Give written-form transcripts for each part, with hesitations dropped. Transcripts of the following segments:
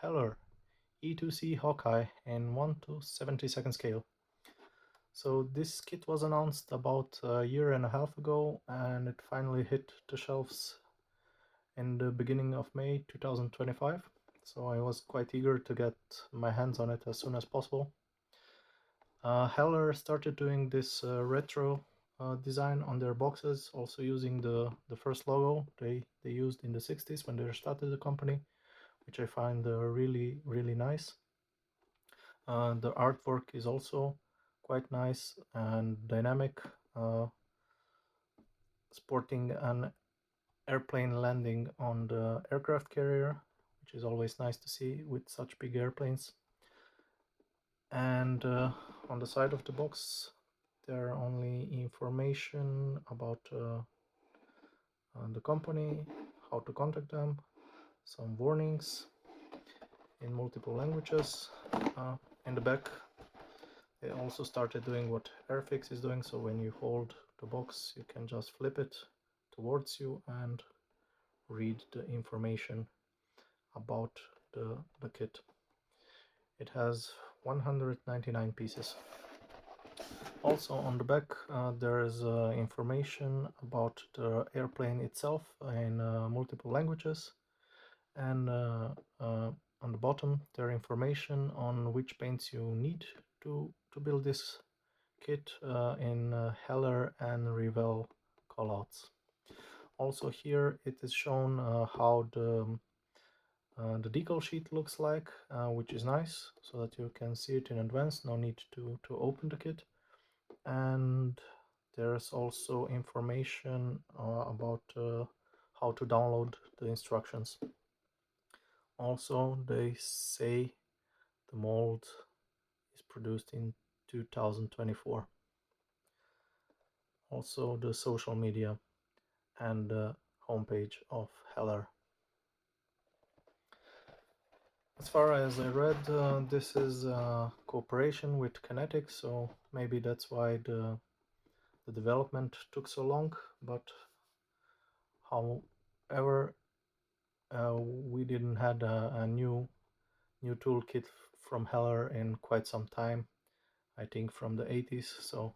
Heller E-2C Hawkeye in 1:72 scale. So this kit was announced about a year and a half ago, and it finally hit the shelves in the beginning of May 2025. So I was quite eager to get my hands on it as soon as possible. Heller started doing this retro design on their boxes, also using the first logo they used in the 60s when they started the company, which I find really nice. The artwork is also quite nice and dynamic, sporting an airplane landing on the aircraft carrier, which is always nice to see with such big airplanes. And on the side of the box there are only information about the company, how to contact them, some warnings in multiple languages. In the back they also started doing what Airfix is doing, so when you hold the box you can just flip it towards you and read the information about the kit. It has 199 pieces. Also on the back there is information about the airplane itself in multiple languages, and on the bottom there are information on which paints you need to build this kit in Heller and Revell callouts. Also here it is shown how the decal sheet looks like, which is nice, so that you can see it in advance, no need to open the kit. And there's also information about how to download the instructions. Also they say the mold is produced in 2024. Also the social media and the homepage of Heller. As far as I read, this is a cooperation with Kinetic, so maybe that's why the development took so long. But however, we didn't had a new toolkit from Heller in quite some time. I think from the 80s, so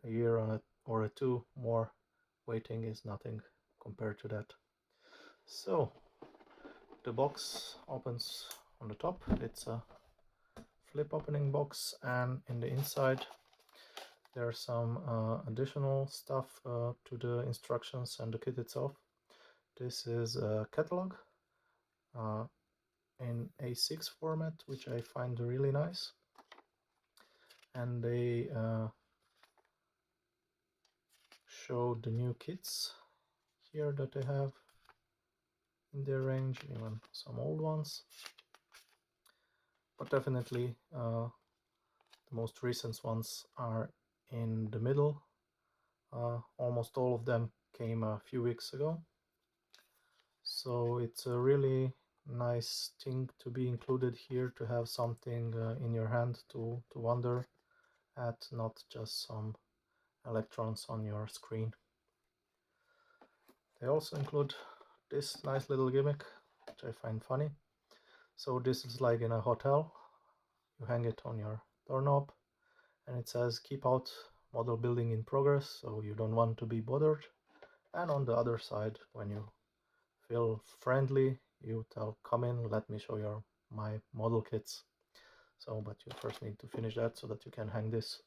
a year or two more waiting is nothing compared to that. So the box opens on the top. It's a flip opening box, and in the inside there's some additional stuff to the instructions and the kit itself. This is a catalog in A6 format, which I find really nice, and they show the new kits here that they have in their range, even some old ones, but definitely the most recent ones are in the middle. Almost all of them came a few weeks ago, so it's a really nice thing to be included here, to have something in your hand to wonder at, not just some electrons on your screen. They also include this nice little gimmick, which I find funny. So this is like in a hotel, you hang it on your doorknob and it says keep out, model building in progress, so you don't want to be bothered. And on the other side, when you feel friendly, you tell come in, let me show you my model kits. So but you first need to finish that so that you can hang this.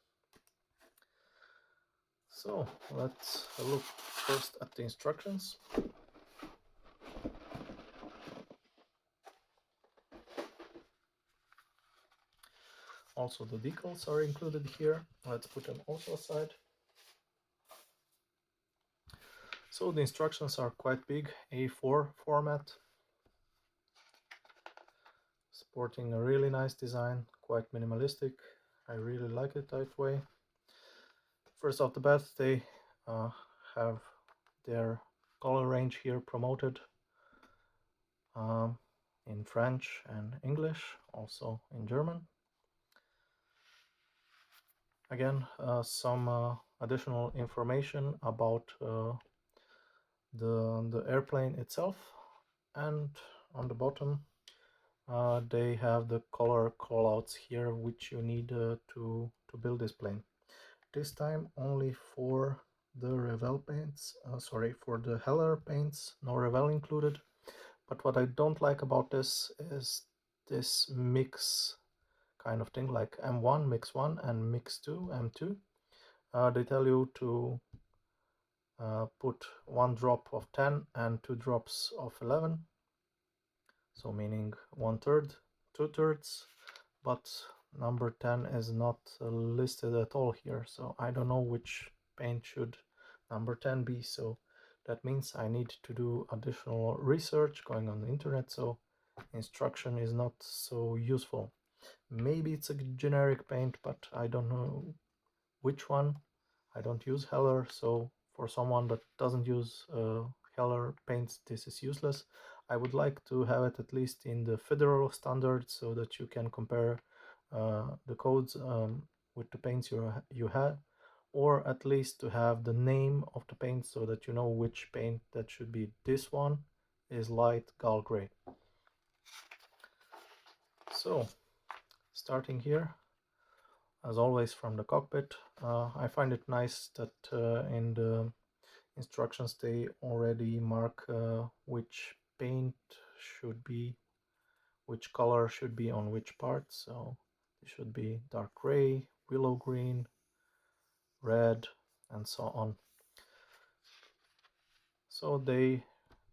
So let's look first at the instructions. Also the decals are included here. Let's put them also aside. So the instructions are quite big, A4 format, sporting a really nice design, quite minimalistic. I really like it that way. First off the bat, they have their color range here promoted in French and English, also in German. Again, some additional information about the airplane itself, and on the bottom they have the color callouts here which you need to build this plane. This time only for the Revel paints, for the Heller paints, no Revel included. But what I don't like about this is this mix kind of thing, like M1 mix 1 and mix 2 M2. They tell you to put 1 drop of 10 and 2 drops of 11, so meaning 1/3, 2/3, but number 10 is not listed at all here, so I don't know which paint should number 10 be. So that means I need to do additional research going on the internet, so instruction is not so useful. Maybe it's a generic paint, but I don't know which one. I don't use Heller, so for someone that doesn't use Heller paints, this is useless. I would like to have it at least in the federal standard so that you can compare the codes with the paints you have, or at least to have the name of the paint so that you know which paint that should be. This one is light gall gray. So starting here, as always, from the cockpit, I find it nice that in the instructions they already mark which paint should be, which color should be on which part. So it should be dark gray, willow green, red, and so on. So they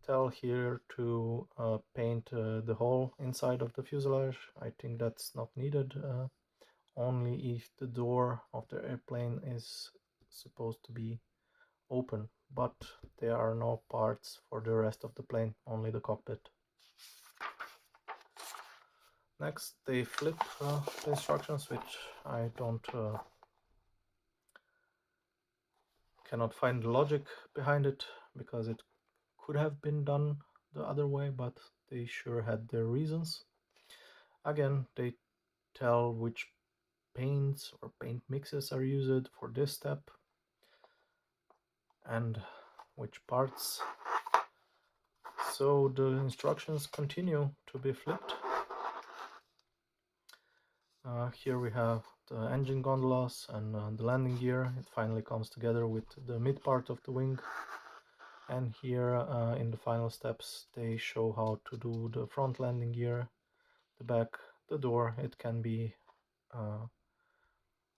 tell here to paint the whole inside of the fuselage. I think that's not needed, only if the door of the airplane is supposed to be open, but there are no parts for the rest of the plane, only the cockpit. Next they flip the instructions, which I cannot find the logic behind it, because it could have been done the other way, but they sure had their reasons. Again, they tell which paints or paint mixes are used for this step and which parts. So the instructions continue to be flipped. Here we have the engine gondolas and the landing gear. It finally comes together with the mid part of the wing. And here in the final steps they show how to do the front landing gear, the back, the door. It can be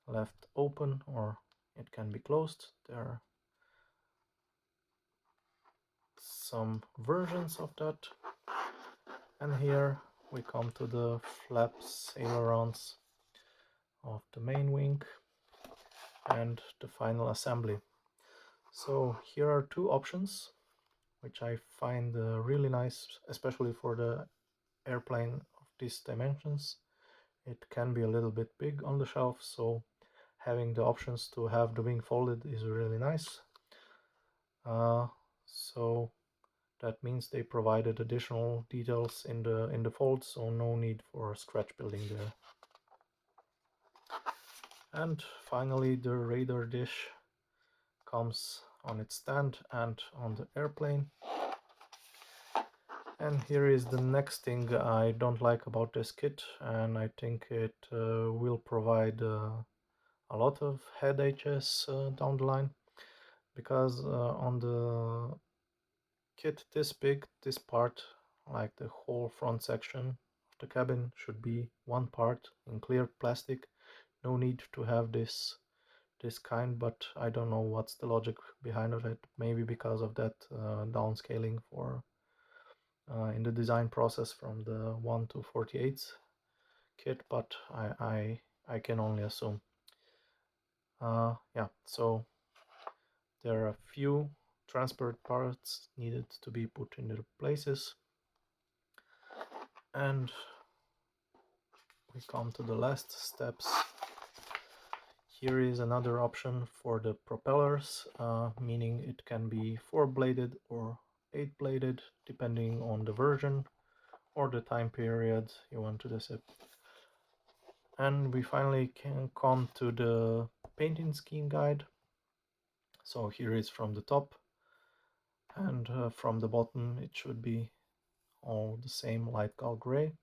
left open or it can be closed. There are some versions of that. And here we come to the flaps, ailerons of the main wing and the final assembly. So here are two options which I find really nice, especially for the airplane of these dimensions. It can be a little bit big on the shelf, so having the options to have the wing folded is really nice. So that means they provided additional details in the folds, so no need for scratch building there. And finally the radar dish comes on its stand and on the airplane. And here is the next thing I don't like about this kit, and I think it will provide a lot of headaches down the line, because on the kit this big, this part, like the whole front section of the cabin, should be one part in clear plastic. No need to have this kind, but I don't know what's the logic behind of it. Maybe because of that downscaling for in the design process from the 1 to 48 kit, but I can only assume. Yeah, so there are a few transport parts needed to be put in their places, and we come to the last steps. Here is another option for the propellers, meaning it can be 4-bladed or 8-bladed depending on the version or the time period you want to set. And we finally can come to the painting scheme guide. So here is from the top, and from the bottom it should be all the same light gall gray.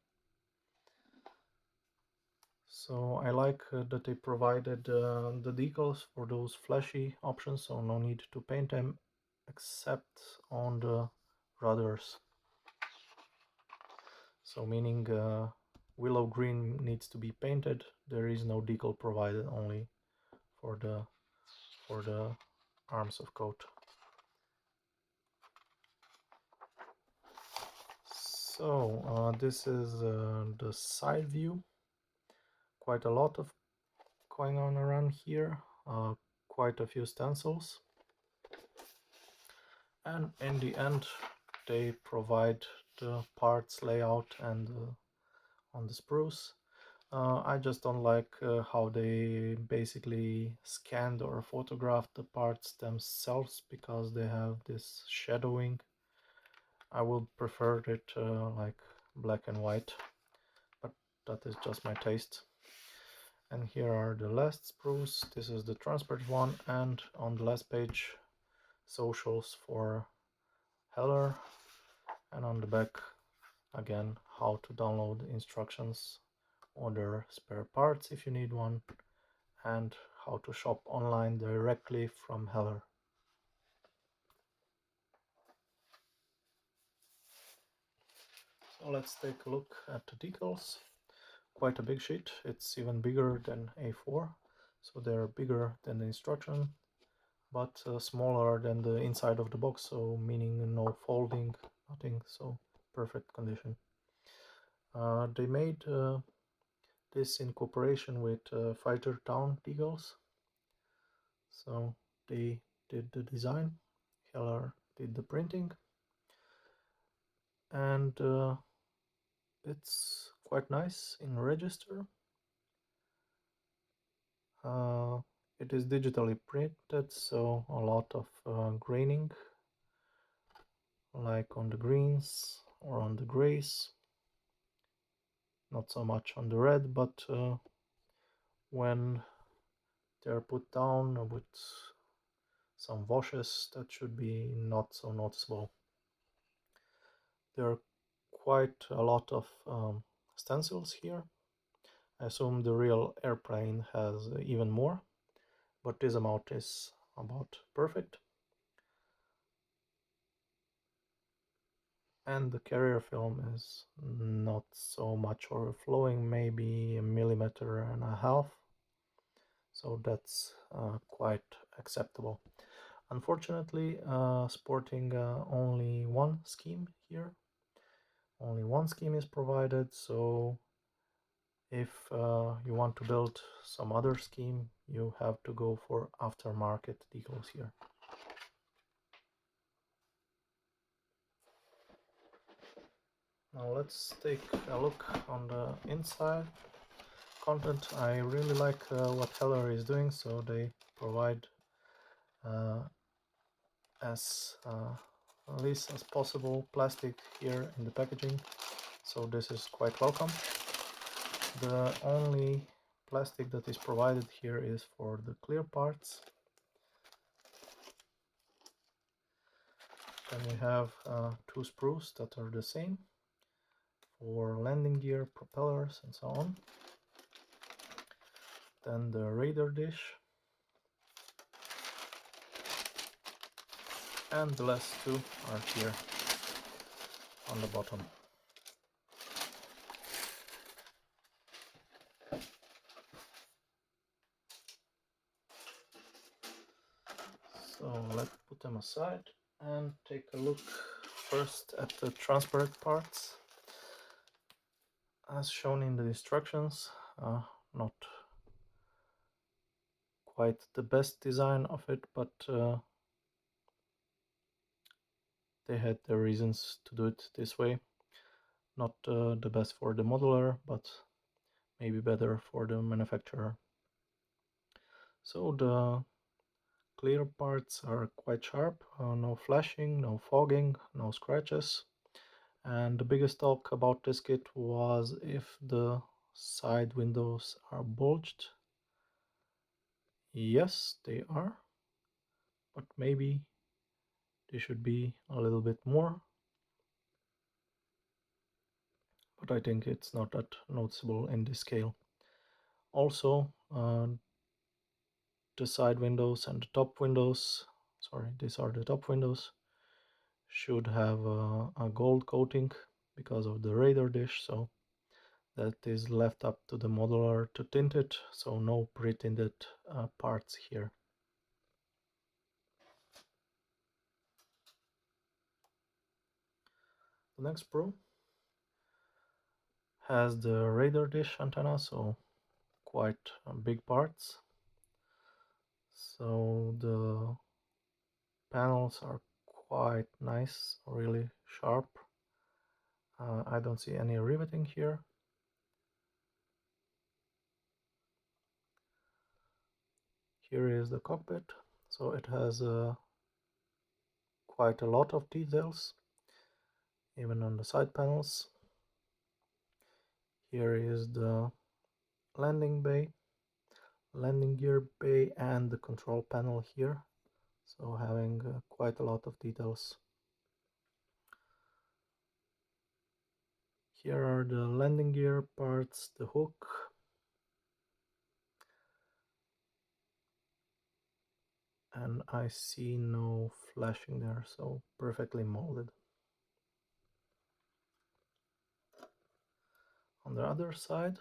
So I like that they provided the decals for those flashy options, so no need to paint them except on the rudders. So meaning willow green needs to be painted. There is no decal provided, only for the arms of coat. So this is the side view. Quite a lot of going on around here. Quite a few stencils. And in the end, they provide the parts layout and on the spruce. I just don't like how they basically scanned or photographed the parts themselves, because they have this shadowing. I would prefer it like black and white, but that is just my taste. And here are the last spruce. This is the transparent one, and on the last page, socials for Heller, and on the back again how to download instructions, order spare parts if you need one, and how to shop online directly from Heller. So let's take a look at the decals. Quite a big sheet. It's even bigger than A4, so they're bigger than the instruction, but smaller than the inside of the box, so meaning no folding, nothing, so perfect condition. They made this in cooperation with Fighter Town decals. So they did the design, Heller did the printing, and it's quite nice in register. It is digitally printed, so a lot of graining, like on the greens or on the grays. Not so much on the red, but when they're put down with some washes, that should be not so noticeable. There are quite a lot of stencils here. I assume the real airplane has even more, but this amount is about perfect. And the carrier film is not so much overflowing, maybe 1.5 millimeters, so that's quite acceptable. Unfortunately, sporting only one scheme here. Only one scheme is provided, so if you want to build some other scheme, you have to go for aftermarket decals here. Now let's take a look on the inside content. I really like what Heller is doing, so they provide as least as possible plastic here in the packaging, so this is quite welcome. The only plastic that is provided here is for the clear parts. Then we have two sprues that are the same for landing gear, propellers, and so on. Then the radar dish, and the last two are here on the bottom. So let's put them aside and take a look first at the transparent parts. As shown in the instructions, not quite the best design of it, but they had their reasons to do it this way. Not the best for the modeler, but maybe better for the manufacturer. So the clear parts are quite sharp, no flashing, no fogging, no scratches. And the biggest talk about this kit was if the side windows are bulged. Yes, they are, but maybe they should be a little bit more. But I think it's not that noticeable in this scale. Also, the side windows and the top windows, sorry, these are the top windows, should have a gold coating because of the radar dish, so that is left up to the modeler to tint it, so no pre-tinted parts here. The next Pro has the radar dish antenna, so quite big parts. So the panels are quite nice, really sharp. I don't see any riveting here. Here is the cockpit, so it has quite a lot of details, even on the side panels. Here is the landing gear bay, and the control panel here, so having quite a lot of details. Here are the landing gear parts, the hook, and I see no flashing there, so perfectly molded. On the other side,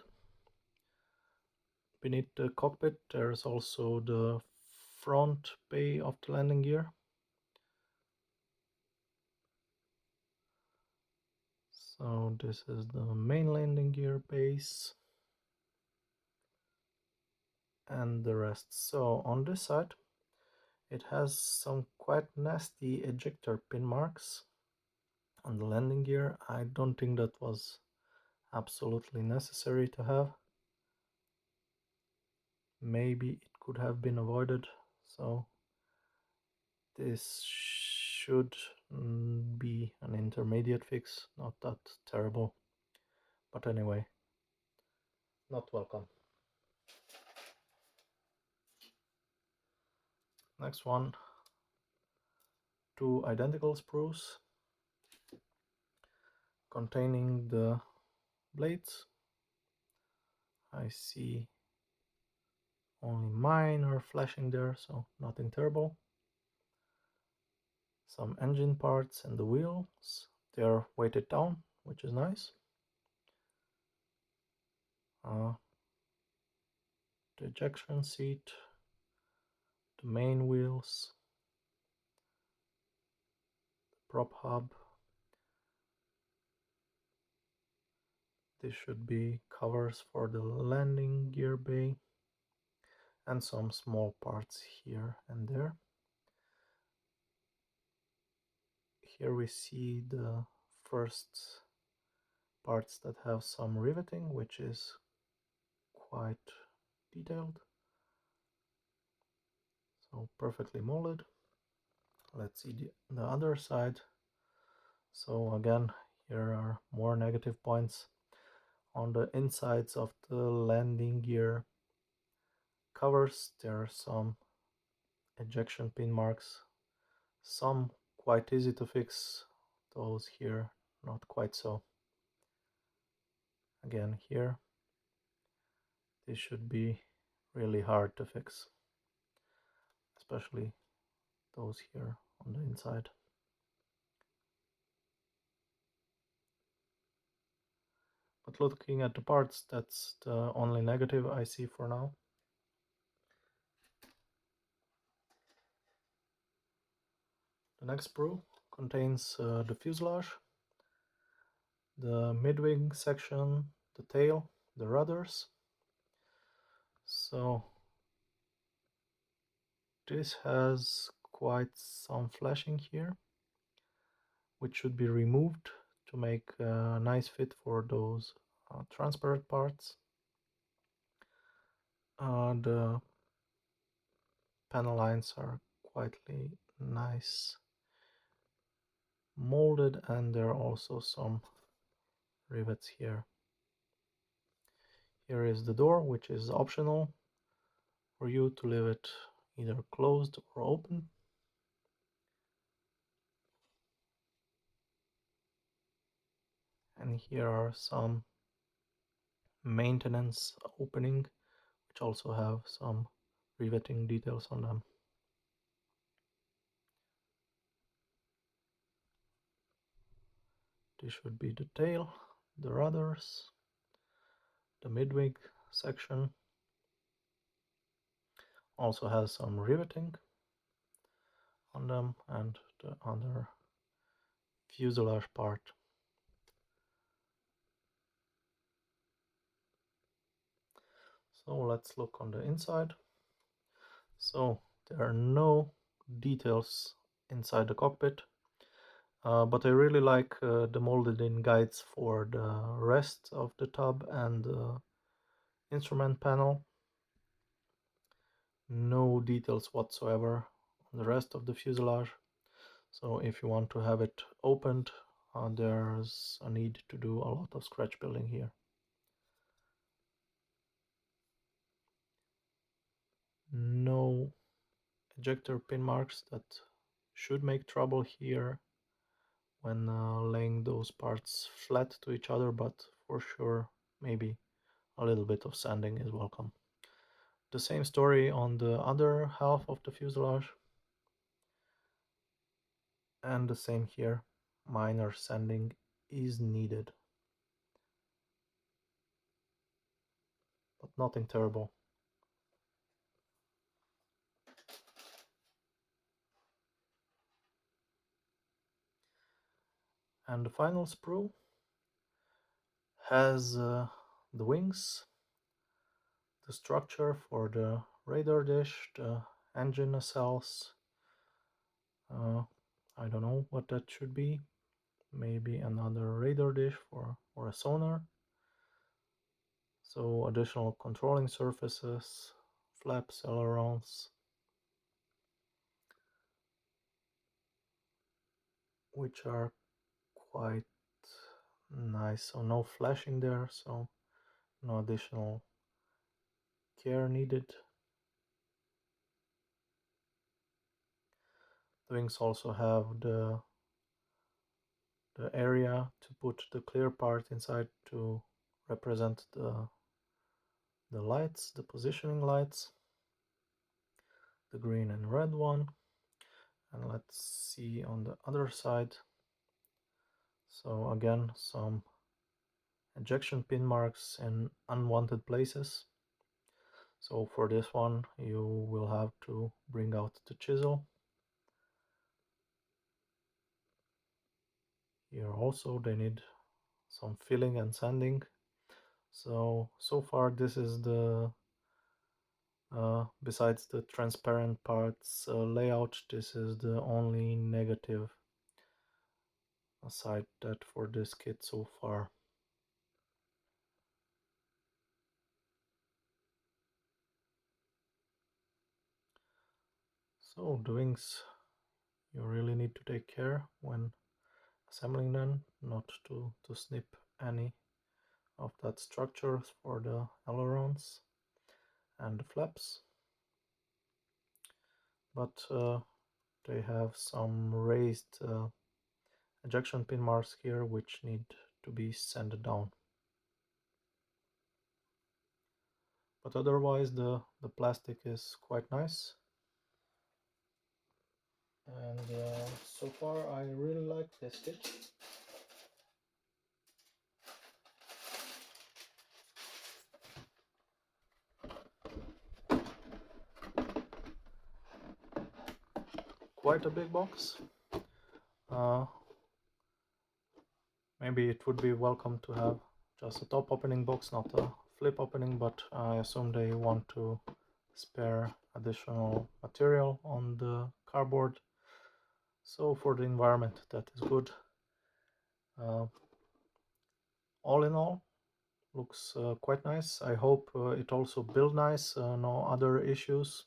beneath the cockpit, there's also the front bay of the landing gear. So this is the main landing gear base and the rest. So on this side, it has some quite nasty ejector pin marks on the landing gear. I don't think that was absolutely necessary to have. Maybe it could have been avoided, so this should be an intermediate fix, not that terrible, but anyway, not welcome. Next one, two identical sprues containing the blades. I see only minor flashing there, so nothing terrible. Some engine parts and the wheels, they are weighted down, which is nice. The ejection seat, the main wheels, the prop hub. This should be covers for the landing gear bay, and some small parts here and there. Here we see the first parts that have some riveting, which is quite detailed, so perfectly molded. Let's see the other side. So again, here are more negative points. On the insides of the landing gear covers, there are some ejection pin marks, some quite easy to fix, those here not quite so. Again, here this should be really hard to fix, especially those here on the inside. But looking at the parts, that's the only negative I see for now. The next sprue contains the fuselage, the mid-wing section, the tail, the rudders. So this has quite some flashing here, which should be removed to make a nice fit for those transparent parts. The panel lines are quite nice molded, and there are also some rivets here. Here is the door, which is optional for you to leave it either closed or open. And here are some maintenance opening which also have some riveting details on them. This should be the tail, the rudders, the midwing section. Also has some riveting on them, and the other fuselage part. So let's look on the inside. So there are no details inside the cockpit, but I really like the molded in guides for the rest of the tub and the instrument panel. No details whatsoever on the rest of the fuselage. So if you want to have it opened, there's a need to do a lot of scratch building here. No ejector pin marks that should make trouble here when laying those parts flat to each other, but for sure maybe a little bit of sanding is welcome. The same story on the other half of the fuselage, and the same here. Minor sanding is needed, but nothing terrible. And the final sprue has the wings, the structure for the radar dish, the engine nacelles. I don't know what that should be. Maybe another radar dish or a sonar. So additional controlling surfaces, flaps, ailerons, which are quite nice. So no flashing there, so no additional care needed. The wings also have the area to put the clear part inside to represent the lights, the positioning lights, the green and red one. And let's see on the other side. So again, some ejection pin marks in unwanted places. So for this one you will have to bring out the chisel. Here also they need some filling and sanding. So far this is the besides the transparent parts layout, this is the only negative side that for this kit so far. So the wings, you really need to take care when assembling them, not to snip any of that structure for the ailerons and the flaps. But they have some raised ejection pin marks here which need to be sanded down. But otherwise the plastic is quite nice. And so far I really like this kit. Quite a big box. Maybe it would be welcome to have just a top opening box, not a flip opening, but I assume they want to spare additional material on the cardboard. So for the environment, that is good. All in all, looks quite nice. I hope it also build nice, no other issues.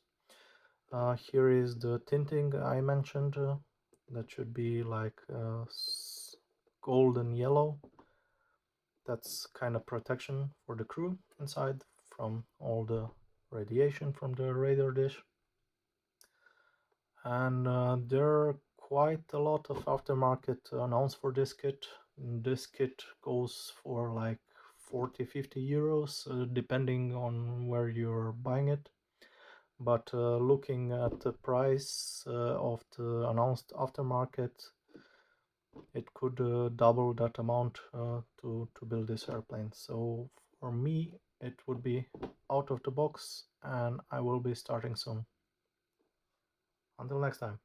Here is the tinting I mentioned. That should be like golden yellow. That's kind of protection for the crew inside from all the radiation from the radar dish. And there are quite a lot of aftermarket announced for this kit. This kit goes for like 40-50 euros, depending on where you're buying it. But looking at the price of the announced aftermarket, it could double that amount to build this airplane. So for me, it would be out of the box, and I will be starting soon. Until next time.